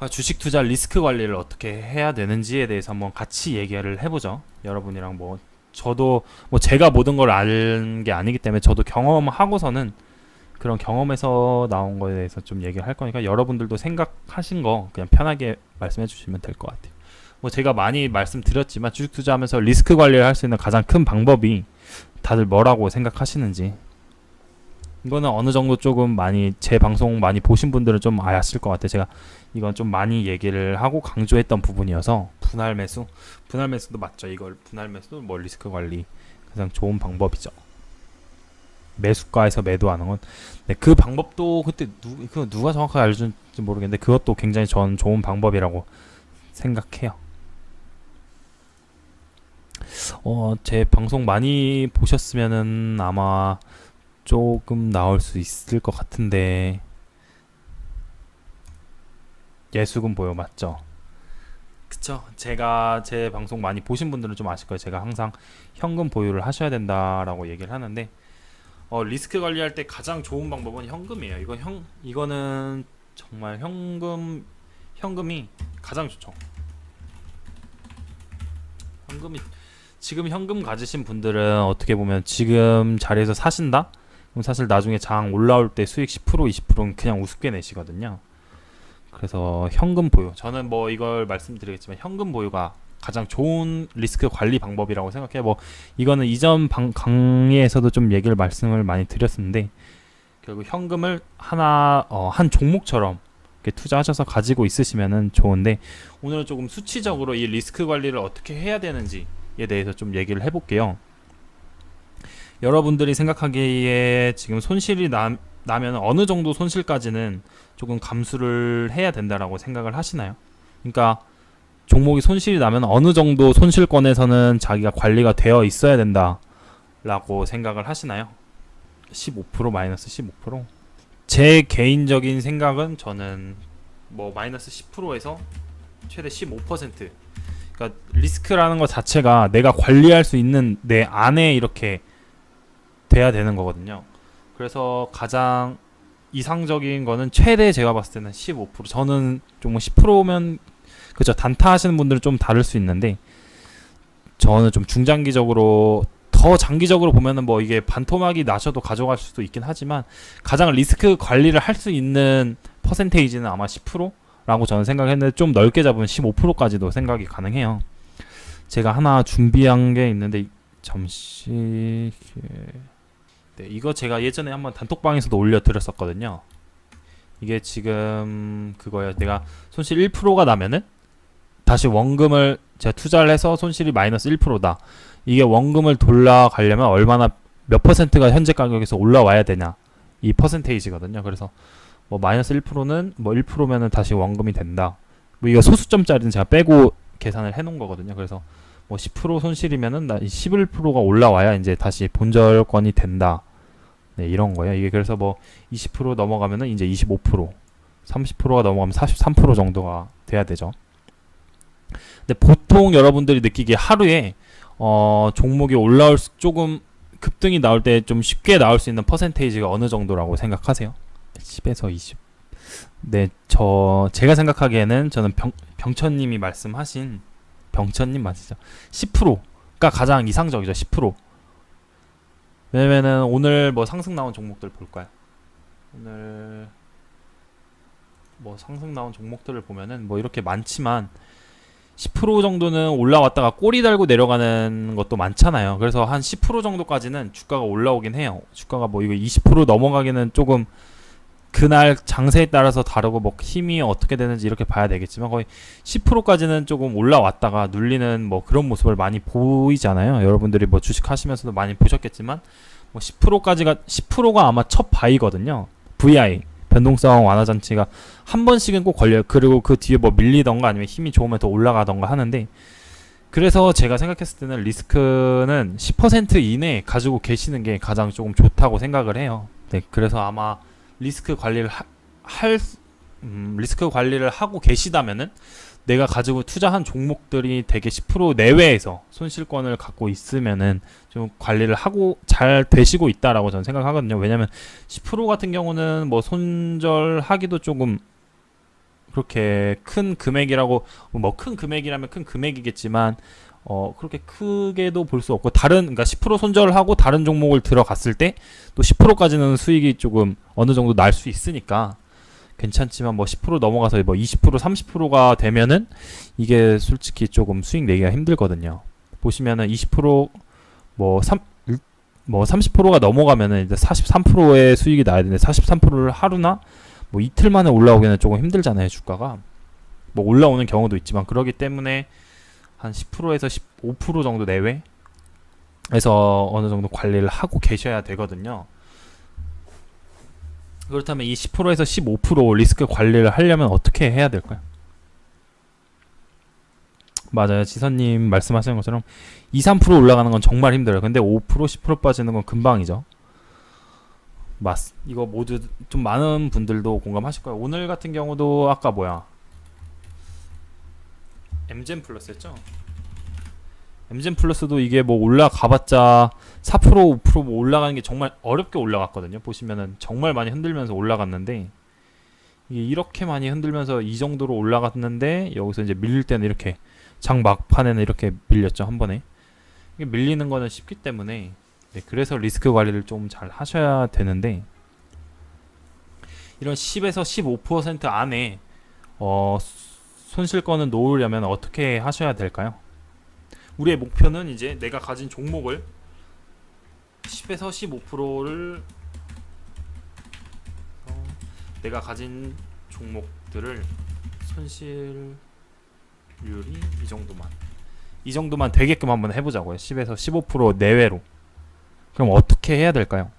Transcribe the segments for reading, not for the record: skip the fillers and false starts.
주식 투자 리스크 관리를 어떻게 해야 되는지에 대해서 한번 같이 얘기를 해보죠. 여러분이랑 뭐 저도 뭐 제가 모든 걸 아는 게 아니기 때문에 저도 경험하고서는 그런 경험에서 나온 거에 대해서 좀 얘기를 할 거니까 여러분들도 생각하신 거 그냥 편하게 말씀해 주시면 될 것 같아요. 뭐 제가 많이 말씀드렸지만 주식 투자하면서 리스크 관리를 할 수 있는 가장 큰 방법이 다들 뭐라고 생각하시는지, 이거는 어느 정도 조금 많이 제 방송 많이 보신 분들은 좀 아셨을 것 같아요. 제가 이건 좀 많이 얘기를 하고 강조했던 부분이어서 분할 매수도 맞죠. 이걸 분할 매수 뭐 리스크 관리 가장 좋은 방법이죠. 매수가에서 매도하는 건, 네, 그 방법도 그때 누가 정확하게 알려준지 모르겠는데 그것도 굉장히 전 좋은 방법이라고 생각해요. 제 방송 많이 보셨으면은 아마 조금 나올 수 있을 것 같은데, 예수금 보유 맞죠? 그쵸? 제가 제 방송 많이 보신 분들은 좀 아실 거예요. 제가 항상 현금 보유를 하셔야 된다라고 얘기를 하는데, 리스크 관리할 때 가장 좋은 방법은 현금이에요. 이거는 정말 현금이 가장 좋죠. 현금이 지금 현금 가지신 분들은 어떻게 보면 지금 자리에서 사신다? 그럼 사실 나중에 장 올라올 때 수익 10% 20%는 그냥 우습게 내시거든요. 그래서 현금 보유, 저는 뭐 이걸 말씀드리겠지만 현금 보유가 가장 좋은 리스크 관리 방법이라고 생각해요. 뭐 이거는 이전 강의에서도 좀 말씀을 많이 드렸는데, 결국 현금을 한 종목처럼 이렇게 투자하셔서 가지고 있으시면은 좋은데, 오늘은 조금 수치적으로 이 리스크 관리를 어떻게 해야 되는지에 대해서 좀 얘기를 해볼게요. 여러분들이 생각하기에 지금 손실이 나면 어느 정도 손실까지는 조금 감수를 해야 된다라고 생각을 하시나요? 그러니까 종목이 손실이 나면 어느 정도 손실권에서는 자기가 관리가 되어 있어야 된다라고 생각을 하시나요? 15% 마이너스 15%? 제 개인적인 생각은 저는 뭐 마이너스 10%에서 최대 15%, 그러니까 리스크라는 것 자체가 내가 관리할 수 있는 내 안에 이렇게 돼야 되는 거거든요. 그래서 가장 이상적인 거는 최대 제가 봤을 때는 15%. 저는 좀 10%면 그죠. 단타 하시는 분들은 좀 다를 수 있는데, 저는 좀 중장기적으로 더 장기적으로 보면은 뭐 이게 반토막이 나셔도 가져갈 수도 있긴 하지만 가장 리스크 관리를 할 수 있는 퍼센테이지는 아마 10%라고 저는 생각했는데, 좀 넓게 잡으면 15%까지도 생각이 가능해요. 제가 하나 준비한 게 있는데 잠시, 네, 이거 제가 예전에 한번 단톡방에서도 올려드렸었거든요. 이게 지금 그거예요. 내가 손실 1%가 나면은 다시 원금을 제가 투자를 해서 손실이 마이너스 1%다. 이게 원금을 돌아가려면 얼마나 몇 퍼센트가 현재 가격에서 올라와야 되냐, 이 퍼센테이지거든요. 그래서 뭐 마이너스 1%는 뭐 1%면은 다시 원금이 된다. 뭐 이거 소수점짜리는 제가 빼고 계산을 해놓은 거거든요. 그래서 뭐 10% 손실이면은 11%가 올라와야 이제 다시 본절권이 된다. 네, 이런 거예요. 이게 그래서 뭐 20% 넘어가면은 이제 25%, 30%가 넘어가면 43% 정도가 돼야 되죠. 근데 보통 여러분들이 느끼기에 하루에 종목이 조금 급등이 나올 때 좀 쉽게 나올 수 있는 퍼센테이지가 어느 정도라고 생각하세요? 10에서 20. 네, 제가 생각하기에는 저는 병천님이 말씀하신, 병천님 맞으죠? 10%가 가장 이상적이죠. 10%. 왜냐면은 오늘 뭐 상승 나온 종목들 볼까요? 오늘 뭐 상승 나온 종목들을 보면은 뭐 이렇게 많지만 10% 정도는 올라왔다가 꼬리 달고 내려가는 것도 많잖아요. 그래서 한 10% 정도까지는 주가가 올라오긴 해요. 주가가 뭐 이거 20% 넘어가기는 조금 그날 장세에 따라서 다르고 뭐 힘이 어떻게 되는지 이렇게 봐야 되겠지만, 거의 10%까지는 조금 올라왔다가 눌리는 뭐 그런 모습을 많이 보이잖아요. 여러분들이 뭐 주식 하시면서도 많이 보셨겠지만, 뭐 10%가 아마 첫 바이거든요. VI 변동성 완화 장치가 한 번씩은 꼭 걸려요. 그리고 그 뒤에 뭐 밀리던가 아니면 힘이 좋으면 더 올라가던가 하는데, 그래서 제가 생각했을 때는 리스크는 10% 이내에 가지고 계시는 게 가장 조금 좋다고 생각을 해요. 네, 그래서 아마 리스크 관리를 리스크 관리를 하고 계시다면은 내가 가지고 투자한 종목들이 되게 10% 내외에서 손실권을 갖고 있으면은 좀 관리를 하고 잘 되시고 있다라고 저는 생각하거든요. 왜냐면 10% 같은 경우는 뭐 손절하기도 조금 그렇게 큰 금액이라고 뭐 큰 금액이라면 큰 금액이겠지만 그렇게 크게도 볼 수 없고 다른 그러니까 10% 손절하고 다른 종목을 들어갔을 때 또 10%까지는 수익이 조금 어느 정도 날 수 있으니까 괜찮지만 뭐 10% 넘어가서 뭐 20% 30%가 되면은 이게 솔직히 조금 수익 내기가 힘들거든요. 보시면은 20%뭐 30%가 넘어가면은 이제 43%의 수익이 나야 되는데 43%를 하루나 뭐 이틀 만에 올라오기는 조금 힘들잖아요, 주가가. 뭐 올라오는 경우도 있지만 그러기 때문에 한 10%에서 15% 정도 내외에서 어느 정도 관리를 하고 계셔야 되거든요. 그렇다면 이 10%에서 15% 리스크 관리를 하려면 어떻게 해야 될까요? 맞아요. 지선님 말씀하시는 것처럼 2, 3% 올라가는 건 정말 힘들어요. 근데 5%, 10% 빠지는 건 금방이죠. 이거 모두 좀 많은 분들도 공감하실 거예요. 오늘 같은 경우도 아까 뭐야? 엠젠 플러스였죠? 엠젠 플러스도 이게 뭐 올라가봤자 4% 5%뭐 올라가는 게 정말 어렵게 올라갔거든요. 보시면은 정말 많이 흔들면서 올라갔는데 이게 이렇게 많이 흔들면서 이 정도로 올라갔는데 여기서 이제 밀릴 때는 이렇게 장 막판에는 이렇게 밀렸죠, 한 번에. 이게 밀리는 거는 쉽기 때문에 그래서 리스크 관리를 좀 잘 하셔야 되는데 이런 10에서 15% 안에 손실권을 놓으려면 어떻게 하셔야 될까요? 우리의 목표는 이제 내가 가진 종목을 10에서 15%를 내가 가진 종목들을 손실률이 이 정도만 되게끔 한번 해보자고요. 10에서 15% 내외로. 그럼 어떻게 해야 될까요?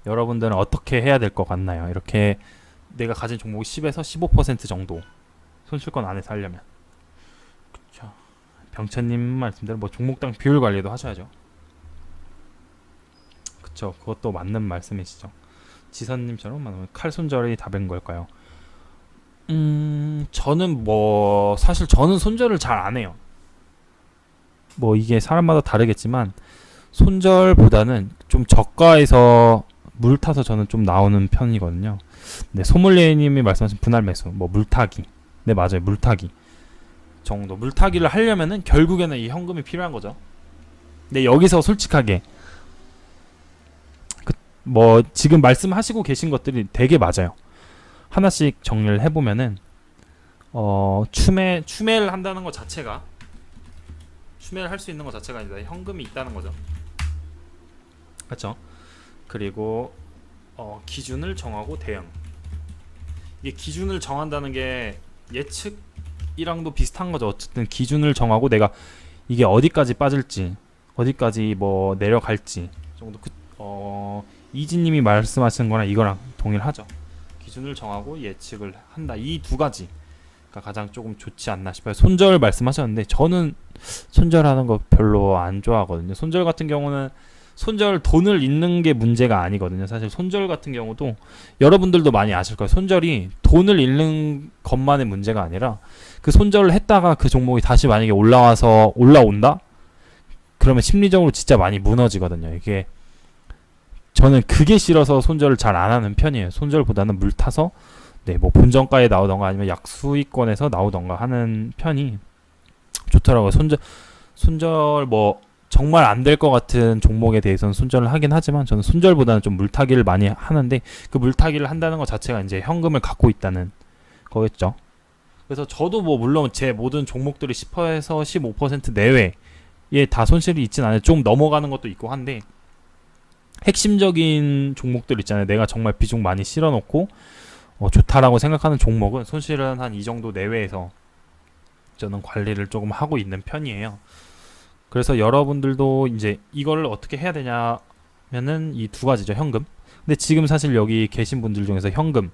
여러분들은 어떻게 해야 될 것 같나요? 이렇게 내가 가진 종목이 10에서 15% 정도 손실권 안에서 하려면. 그쵸. 병천님 말씀대로 뭐 종목당 비율 관리도 하셔야죠. 그쵸. 그것도 맞는 말씀이시죠. 지선님처럼 말하면 칼 손절이 답인 걸까요? 저는 뭐 사실 저는 손절을 잘 안 해요. 뭐 이게 사람마다 다르겠지만 손절보다는 좀 저가에서 물 타서 저는 좀 나오는 편이거든요. 네, 소믈리에님이 말씀하신 분할 매수, 뭐 물타기, 네 맞아요, 물타기 정도. 물타기를 하려면은 결국에는 이 현금이 필요한 거죠. 근데 여기서 솔직하게 뭐 지금 말씀하시고 계신 것들이 되게 맞아요. 하나씩 정리를 해보면은 추매를 한다는 것 자체가 추매를 할 수 있는 것 자체가 아니다. 현금이 있다는 거죠. 그렇죠? 그리고 기준을 정하고 대응. 이게 기준을 정한다는 게 예측이랑도 비슷한 거죠. 어쨌든 기준을 정하고 내가 이게 어디까지 빠질지, 어디까지 뭐 내려갈지 정도. 이진님이 말씀하시는 거랑 이거랑 동일하죠. 기준을 정하고 예측을 한다. 이 두 가지가 가장 조금 좋지 않나 싶어요. 손절 말씀하셨는데 저는 손절하는 거 별로 안 좋아하거든요. 손절 같은 경우는 손절 돈을 잃는 게 문제가 아니거든요. 사실 손절 같은 경우도 여러분들도 많이 아실 거예요. 손절이 돈을 잃는 것만의 문제가 아니라 그 손절을 했다가 그 종목이 다시 만약에 올라온다? 그러면 심리적으로 진짜 많이 무너지거든요. 이게 저는 그게 싫어서 손절을 잘 안 하는 편이에요. 손절보다는 물 타서 뭐 본정가에 나오던가 아니면 약수익권에서 나오던가 하는 편이 좋더라고요. 손절 뭐 정말 안 될 것 같은 종목에 대해서는 손절을 하긴 하지만 저는 손절보다는 좀 물타기를 많이 하는데 그 물타기를 한다는 것 자체가 이제 현금을 갖고 있다는 거겠죠. 그래서 저도 뭐 물론 제 모든 종목들이 10%에서 15% 내외에 다 손실이 있진 않아요. 좀 넘어가는 것도 있고 한데 핵심적인 종목들 있잖아요. 내가 정말 비중 많이 실어놓고 좋다라고 생각하는 종목은 손실은 한 이 정도 내외에서 저는 관리를 조금 하고 있는 편이에요. 그래서 여러분들도 이제 이걸 어떻게 해야 되냐면은 이 두 가지죠. 현금. 근데 지금 사실 여기 계신 분들 중에서 현금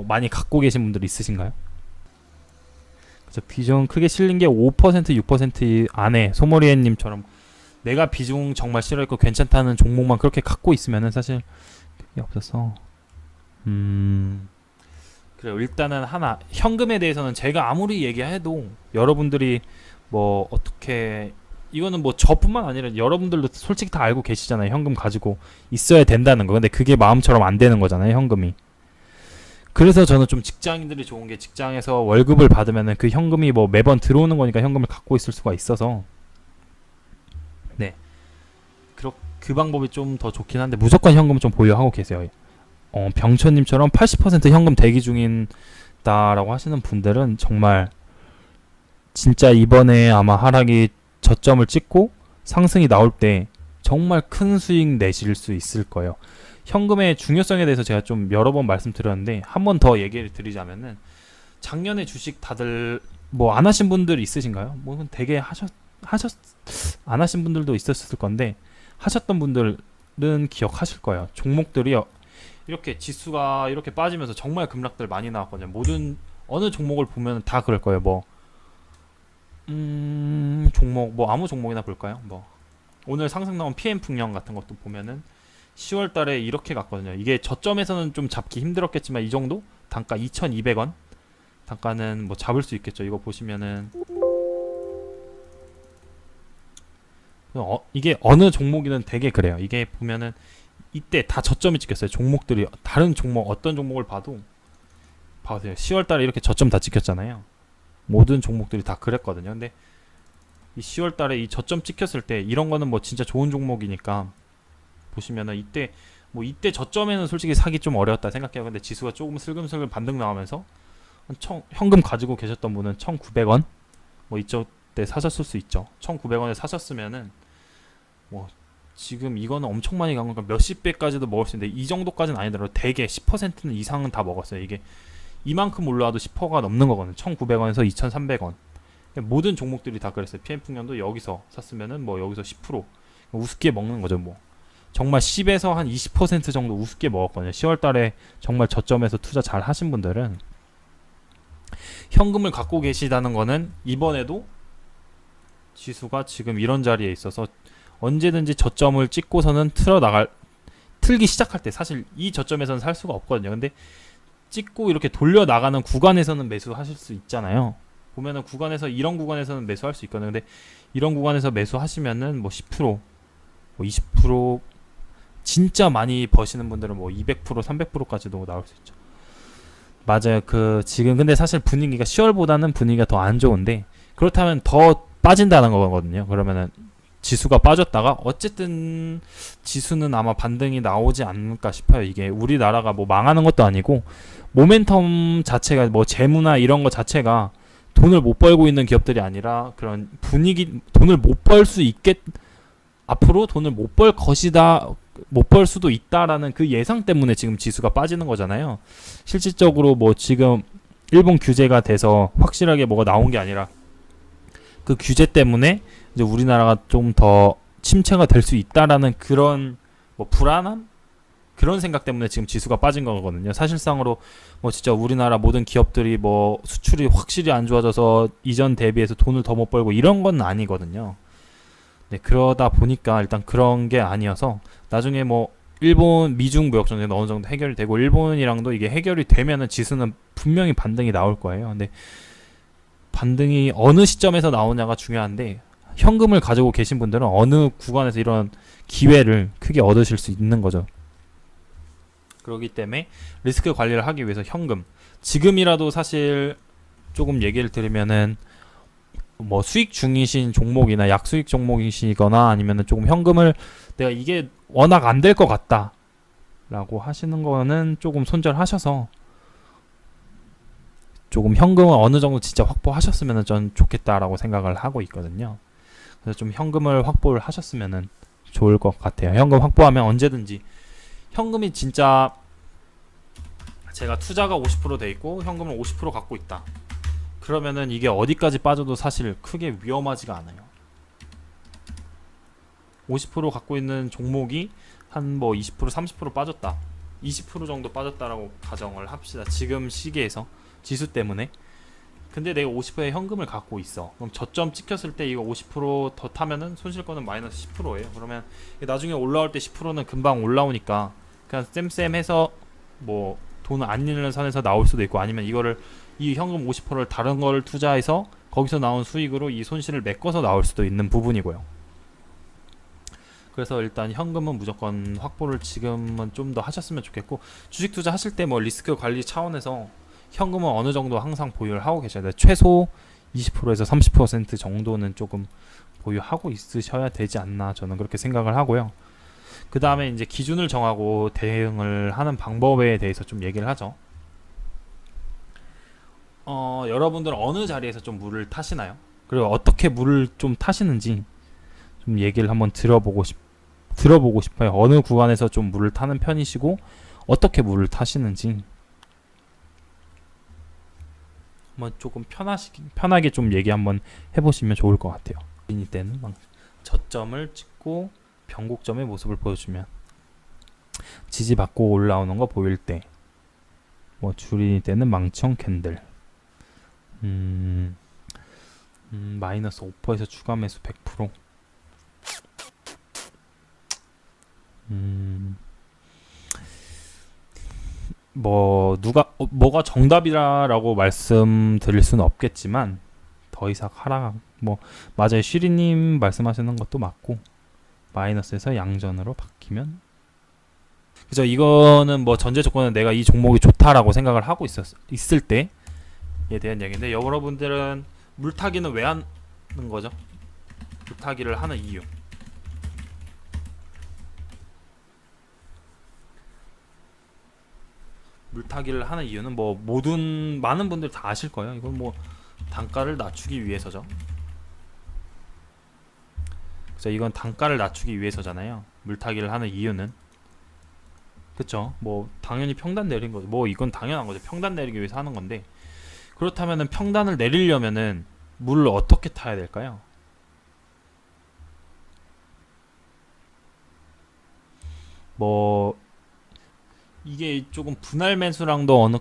많이 갖고 계신 분들 있으신가요? 그래서 비중 크게 실린 게 5%, 6% 안에 소머리엔님처럼 내가 비중 정말 싫어했고 괜찮다는 종목만 그렇게 갖고 있으면은 사실 그게 없어서 그래요. 일단은 하나 현금에 대해서는 제가 아무리 얘기해도 여러분들이 뭐 어떻게 이거는 뭐 저뿐만 아니라 여러분들도 솔직히 다 알고 계시잖아요. 현금 가지고 있어야 된다는 거. 근데 그게 마음처럼 안 되는 거잖아요. 현금이. 그래서 저는 좀 직장인들이 좋은 게 직장에서 월급을 받으면은 그 현금이 뭐 매번 들어오는 거니까 현금을 갖고 있을 수가 있어서 네. 그 방법이 좀 더 좋긴 한데 무조건 현금 좀 보유하고 계세요. 병천님처럼 80% 현금 대기 중인다라고 하시는 분들은 정말 진짜 이번에 아마 하락이 저점을 찍고 상승이 나올 때 정말 큰 수익 내실 수 있을 거예요. 현금의 중요성에 대해서 제가 좀 여러 번 말씀드렸는데 한 번 더 얘기를 드리자면은 작년에 주식 다들 뭐 안 하신 분들 있으신가요? 뭐 되게 하셨 안 하신 분들도 있었을 건데 하셨던 분들은 기억하실 거예요. 종목들이 이렇게 지수가 이렇게 빠지면서 정말 급락들 많이 나왔거든요. 모든 어느 종목을 보면 다 그럴 거예요. 뭐 종목 뭐 아무 종목이나 볼까요? 뭐 오늘 상승 나온 PM풍령 같은 것도 보면은 10월 달에 이렇게 갔거든요. 이게 저점에서는 좀 잡기 힘들었겠지만 이 정도? 단가 2,200원? 단가는 뭐 잡을 수 있겠죠. 이거 보시면은 이게 어느 종목이든 되게 그래요. 이게 보면은 이때 다 저점이 찍혔어요. 종목들이 다른 종목 어떤 종목을 봐도 봐보세요. 10월 달에 이렇게 저점 다 찍혔잖아요. 모든 종목들이 다 그랬거든요. 근데 이 10월 달에 이 저점 찍혔을 때 이런 거는 뭐 진짜 좋은 종목이니까 보시면은 이때 저점에는 솔직히 사기 좀 어려웠다 생각해요. 근데 지수가 조금 슬금슬금 반등 나오면서 현금 가지고 계셨던 분은 1,900원 뭐 이쪽 때 사셨을 수 있죠. 1,900원에 사셨으면은 뭐 지금 이거는 엄청 많이 간 거니까 몇십 배까지도 먹을 수 있는데 이 정도까지는 아니더라도 대개 10%는 이상은 다 먹었어요. 이게 이만큼 올라와도 10%가 넘는 거거든요. 1,900원에서 2,300원. 모든 종목들이 다 그랬어요. PM풍년도 여기서 샀으면은 뭐 여기서 10% 우습게 먹는 거죠. 뭐 정말 10에서 한 20% 정도 우습게 먹었거든요. 10월 달에 정말 저점에서 투자 잘 하신 분들은 현금을 갖고 계시다는 거는 이번에도 지수가 지금 이런 자리에 있어서 언제든지 저점을 찍고서는 틀기 시작할 때 사실 이 저점에서는 살 수가 없거든요. 근데 찍고 이렇게 돌려 나가는 구간에서는 매수하실 수 있잖아요. 보면은 이런 구간에서는 매수할 수 있거든요. 근데 이런 구간에서 매수하시면은 뭐 10%, 뭐 20% 진짜 많이 버시는 분들은 뭐 200%, 300%까지도 나올 수 있죠. 맞아요. 지금 근데 사실 분위기가 10월보다는 분위기가 더 안 좋은데 그렇다면 더 빠진다는 거거든요. 그러면은 지수가 빠졌다가 어쨌든 지수는 아마 반등이 나오지 않을까 싶어요. 이게 우리나라가 뭐 망하는 것도 아니고 모멘텀 자체가 뭐 재무나 이런 거 자체가 돈을 못 벌고 있는 기업들이 아니라 그런 분위기 돈을 못 벌 수 앞으로 돈을 못 벌 것이다 못 벌 수도 있다라는 그 예상 때문에 지금 지수가 빠지는 거잖아요. 실질적으로 뭐 지금 일본 규제가 돼서 확실하게 뭐가 나온 게 아니라 그 규제 때문에 이제 우리나라가 좀 더 침체가 될 수 있다라는 그런 뭐 불안함? 그런 생각 때문에 지금 지수가 빠진 거거든요. 사실상으로 뭐 진짜 우리나라 모든 기업들이 뭐 수출이 확실히 안 좋아져서 이전 대비해서 돈을 더 못 벌고 이런 건 아니거든요. 네, 그러다 보니까 일단 그런 게 아니어서 나중에 뭐 일본 미중 무역 전쟁이 어느 정도 해결이 되고 일본이랑도 이게 해결이 되면은 지수는 분명히 반등이 나올 거예요. 근데 반등이 어느 시점에서 나오냐가 중요한데 현금을 가지고 계신 분들은 어느 구간에서 이런 기회를 크게 얻으실 수 있는 거죠. 그렇기 때문에 리스크 관리를 하기 위해서 현금 지금이라도 사실 조금 얘기를 드리면은 뭐 수익 중이신 종목이나 약수익 종목이시거나 아니면은 조금 현금을 내가 이게 워낙 안 될 것 같다 라고 하시는 거는 조금 손절하셔서 조금 현금을 어느 정도 진짜 확보하셨으면 전 좋겠다라고 생각을 하고 있거든요. 그래서 좀 현금을 확보를 하셨으면 좋을 것 같아요. 현금 확보하면 언제든지 현금이 진짜 제가 투자가 50% 돼 있고 현금을 50% 갖고 있다. 그러면은 이게 어디까지 빠져도 사실 크게 위험하지가 않아요. 50% 갖고 있는 종목이 한 뭐 20% 30% 빠졌다. 20% 정도 빠졌다라고 가정을 합시다. 지금 시기에서 지수 때문에. 근데 내가 50%의 현금을 갖고 있어. 그럼 저점 찍혔을 때 이거 50%더 타면은 손실권은 마이너스 10%예요. 그러면 나중에 올라올 때 10%는 금방 올라오니까 그냥 쌤쌤해서 뭐 돈을 안 잃는 선에서 나올 수도 있고 아니면 이 현금 50%를 다른 거를 투자해서 거기서 나온 수익으로 이 손실을 메꿔서 나올 수도 있는 부분이고요. 그래서 일단 현금은 무조건 확보를 지금은 좀 더 하셨으면 좋겠고, 주식 투자 하실 때 뭐 리스크 관리 차원에서 현금은 어느 정도 항상 보유를 하고 계셔야 돼요. 최소 20%에서 30% 정도는 조금 보유하고 있으셔야 되지 않나, 저는 그렇게 생각을 하고요. 그 다음에 이제 기준을 정하고 대응을 하는 방법에 대해서 좀 얘기를 하죠. 여러분들은 어느 자리에서 좀 물을 타시나요? 그리고 어떻게 물을 좀 타시는지 좀 얘기를 한번 들어보고 싶어요. 어느 구간에서 좀 물을 타는 편이시고 어떻게 물을 타시는지 한번 조금 편하게 좀 얘기 한번 해보시면 좋을 것 같아요. 주린이 때는 저점을 찍고 변곡점의 모습을 보여주면, 지지받고 올라오는 거 보일 때, 뭐 주린이 때는 망청 캔들, 마이너스 5%에서 추가 매수 100%. 뭐 뭐가 정답이라고 말씀드릴 수는 없겠지만, 더 이상 하락, 뭐 맞아요, 쉬리님 말씀하시는 것도 맞고, 마이너스에서 양전으로 바뀌면, 그죠. 이거는 뭐 전제 조건은 내가 이 종목이 좋다라고 생각을 하고 있을 때에 대한 얘기인데, 여러분들은 물타기는 왜 하는 거죠? 물타기를 하는 이유, 물타기를 하는 이유는 뭐 많은 분들 다 아실 거예요. 이건 뭐 단가를 낮추기 위해서죠. 그래서 이건 단가를 낮추기 위해서잖아요. 물타기를 하는 이유는, 그쵸? 뭐 당연히 평단 내린 거죠. 뭐 이건 당연한 거죠. 평단 내리기 위해서 하는 건데, 그렇다면은 평단을 내리려면은 물을 어떻게 타야 될까요? 뭐 이게 조금 분할 매수랑도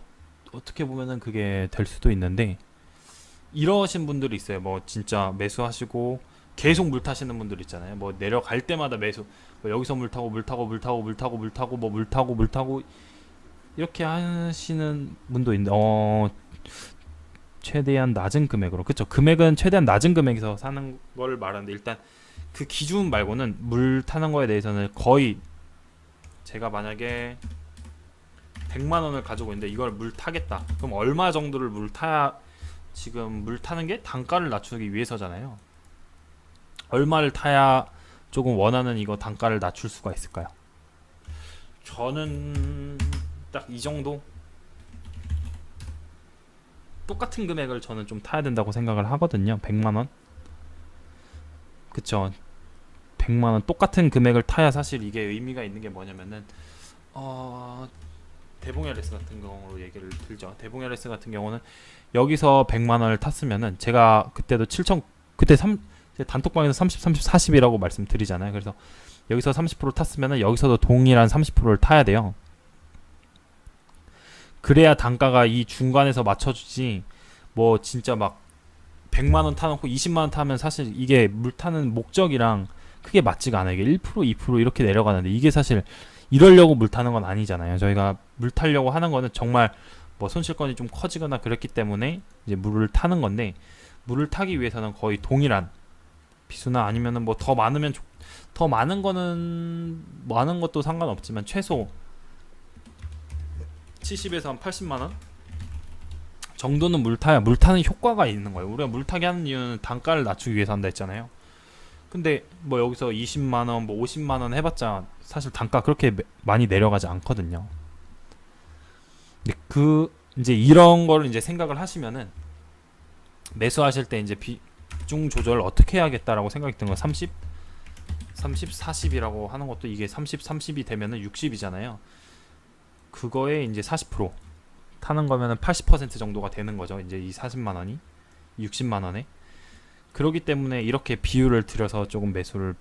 어떻게 보면은 그게 될 수도 있는데, 이러신 분들이 있어요. 뭐 진짜 매수하시고 계속 물 타시는 분들 있잖아요. 뭐 내려갈 때마다 매수, 뭐 여기서 물 타고 물 타고 물 타고 물 타고 물 타고 뭐 물 타고 물 타고 이렇게 하시는 분도 있는데, 최대한 낮은 금액으로, 그쵸? 금액은 최대한 낮은 금액에서 사는 걸 말하는데, 일단 그 기준 말고는 물 타는 거에 대해서는 거의, 제가 만약에 100만 원을 가지고 있는데 이걸 물 타겠다, 그럼 얼마 정도를 물 타야, 지금 물 타는 게 단가를 낮추기 위해서잖아요. 얼마를 타야 조금 원하는 이거 단가를 낮출 수가 있을까요? 저는 딱 이 정도, 똑같은 금액을 저는 좀 타야 된다고 생각을 하거든요. 100만 원, 그쵸? 100만 원 똑같은 금액을 타야 사실 이게 의미가 있는 게 뭐냐면은, 대봉 LS 같은 경우로 얘기를 들죠. 대봉 LS 같은 경우는 여기서 100만 원을 탔으면은, 제가 그때도 7천, 그때 단톡방에서 30, 30, 40이라고 말씀드리잖아요. 그래서 여기서 30% 탔으면은 여기서도 동일한 30%를 타야 돼요. 그래야 단가가 이 중간에서 맞춰주지, 뭐 진짜 막 100만 원 타놓고 20만 원 타면 사실 이게 물 타는 목적이랑 크게 맞지가 않아요. 이게 1%, 2% 이렇게 내려가는데, 이게 사실 이러려고 물 타는 건 아니잖아요. 저희가 물 타려고 하는 거는 정말 뭐 손실권이 좀 커지거나 그랬기 때문에 이제 물을 타는 건데, 물을 타기 위해서는 거의 동일한 비수나, 아니면은 뭐 더 많으면 더 많은 거는, 많은 것도 상관없지만 최소 70에서 한 80만 원 정도는 물 타야 물 타는 효과가 있는 거예요. 우리가 물 타게 하는 이유는 단가를 낮추기 위해서 한다 했잖아요. 근데 뭐 여기서 20만 원, 뭐 50만 원 해봤자 사실 단가 그렇게 많이 내려가지 않거든요. 근데 이제 이런 거를 이제 생각을 하시면은, 매수하실 때 이제 비중 조절을 어떻게 해야겠다라고 생각이 드는 거, 30, 40이라고 하는 것도, 이게 30, 30이 되면은 60이잖아요. 그거에 이제 40% 타는 거면은 80% 정도가 되는 거죠. 이제 이 40만 원이 60만 원에. 그렇기 때문에 이렇게 비율을 들여서 조금 매수를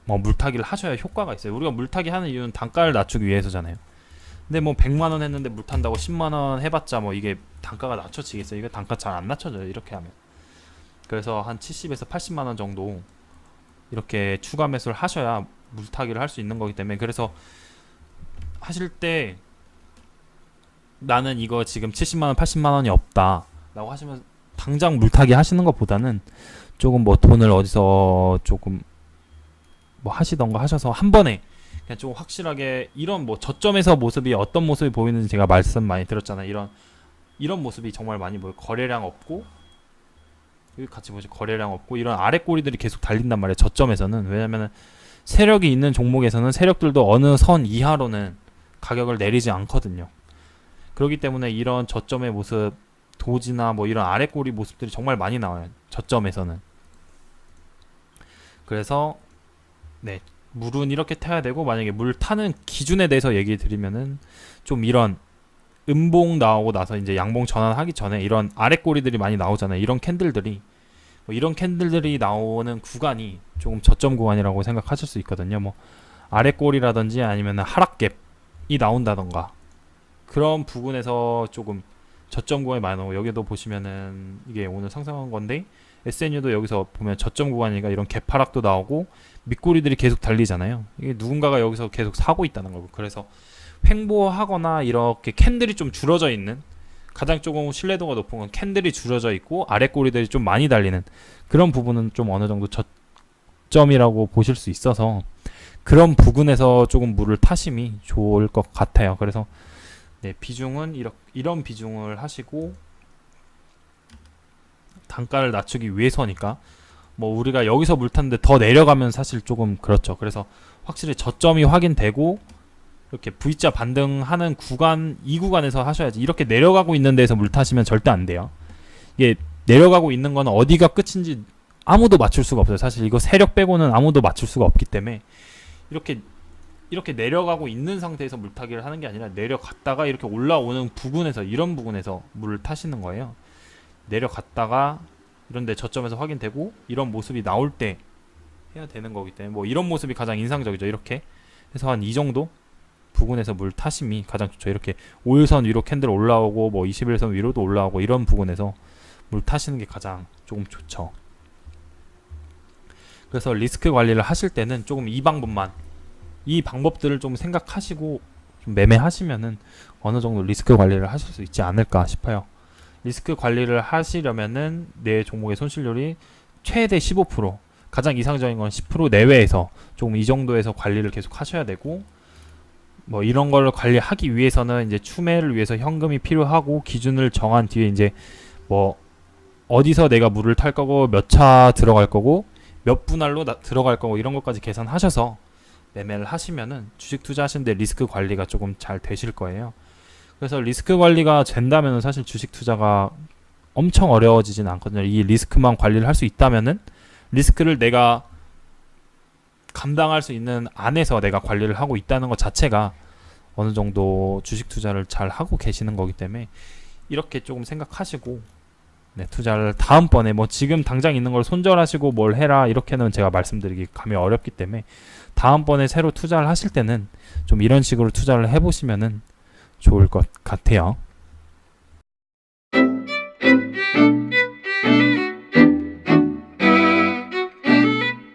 물타기를 하셔야 효과가 있어요. 우리가 물타기 하는 이유는 단가를 낮추기 위해서잖아요. 근데 뭐 100만 원 했는데 물 탄다고 10만 원 해봤자 뭐 이게 단가가 낮춰지겠어요? 이거 단가 잘 안 낮춰져요, 이렇게 하면. 그래서 한 70에서 80만 원 정도 이렇게 추가 매수를 하셔야 물타기를 할 수 있는 거기 때문에, 그래서 하실 때 나는 이거 지금 70만 원, 80만 원이 없다 라고 하시면, 당장 물타기 하시는 것보다는 조금 뭐 돈을 어디서 조금 뭐 하시던가 하셔서 한 번에 그냥 좀 확실하게 이런 뭐 저점에서 모습이 어떤 모습이 보이는지 제가 말씀 많이 드렸잖아요. 이런 모습이 정말 많이 보여요. 거래량 없고 여기 같이 보시죠. 거래량 없고 이런 아래 꼬리들이 계속 달린단 말이에요. 저점에서는. 왜냐면은 세력이 있는 종목에서는 세력들도 어느 선 이하로는 가격을 내리지 않거든요. 그렇기 때문에 이런 저점의 모습, 도지나 뭐 이런 아래 꼬리 모습들이 정말 많이 나와요. 저점에서는. 그래서 네, 물은 이렇게 타야 되고, 만약에 물 타는 기준에 대해서 얘기 드리면은 좀 이런 음봉 나오고 나서 이제 양봉 전환하기 전에 이런 아래 꼬리들이 많이 나오잖아요. 이런 캔들들이 이런 캔들들이 나오는 구간이 조금 저점 구간이라고 생각하실 수 있거든요. 뭐 아래 꼬리라든지 아니면 하락갭이 나온다던가 그런 부분에서 조금 저점 구간이 많이 나오고, 여기도 보시면은 이게 오늘 상승한 건데 SNU도 여기서 보면 저점 구간이니까 이런 갭 하락도 나오고 밑꼬리들이 계속 달리잖아요. 이게 누군가가 여기서 계속 사고 있다는 거고, 그래서 횡보하거나 이렇게 캔들이 좀 줄어져 있는, 가장 조금 신뢰도가 높은 건 캔들이 줄어져 있고 아래 꼬리들이 좀 많이 달리는 그런 부분은 좀 어느 정도 저점이라고 보실 수 있어서 그런 부분에서 조금 물을 타심이 좋을 것 같아요. 그래서 네, 비중은 이런 비중을 하시고, 단가를 낮추기 위해서니까 뭐 우리가 여기서 물 탔는데 더 내려가면 사실 조금 그렇죠. 그래서 확실히 저점이 확인되고 이렇게 V자 반등하는 구간, 이 구간에서 하셔야지. 이렇게 내려가고 있는 데서 물 타시면 절대 안 돼요. 이게 내려가고 있는 건 어디가 끝인지 아무도 맞출 수가 없어요. 사실 이거 세력 빼고는 아무도 맞출 수가 없기 때문에 이렇게 내려가고 있는 상태에서 물타기를 하는 게 아니라 내려갔다가 이렇게 올라오는 부분에서, 이런 부분에서 물을 타시는 거예요. 내려갔다가 이런데 저점에서 확인되고 이런 모습이 나올 때 해야 되는 거기 때문에 뭐 이런 모습이 가장 인상적이죠. 이렇게 해서 한 이 정도 부분에서 물 타심이 가장 좋죠. 이렇게 5일선 위로 캔들 올라오고 뭐 21선 위로도 올라오고 이런 부분에서 물 타시는 게 가장 조금 좋죠. 그래서 리스크 관리를 하실 때는 조금 이 방법들을 좀 생각하시고 좀 매매하시면은 어느 정도 리스크 관리를 하실 수 있지 않을까 싶어요. 리스크 관리를 하시려면은 내 종목의 손실률이 최대 15%, 가장 이상적인 건 10% 내외에서 조금 이 정도에서 관리를 계속 하셔야 되고, 뭐 이런 걸 관리하기 위해서는 이제 추매를 위해서 현금이 필요하고, 기준을 정한 뒤에 이제 뭐 어디서 내가 물을 탈 거고 몇 차 들어갈 거고 몇 분할로 들어갈 거고 이런 것까지 계산하셔서 매매를 하시면은 주식 투자하시는데 리스크 관리가 조금 잘 되실 거예요. 그래서 리스크 관리가 된다면은 사실 주식 투자가 엄청 어려워지진 않거든요. 이 리스크만 관리를 할 수 있다면은, 리스크를 내가 감당할 수 있는 안에서 내가 관리를 하고 있다는 것 자체가 어느 정도 주식 투자를 잘 하고 계시는 거기 때문에 이렇게 조금 생각하시고, 네, 투자를 다음번에 뭐 지금 당장 있는 걸 손절하시고 뭘 해라 이렇게는 제가 말씀드리기 감이 어렵기 때문에 다음번에 새로 투자를 하실 때는 좀 이런 식으로 투자를 해보시면은 좋을 것 같아요.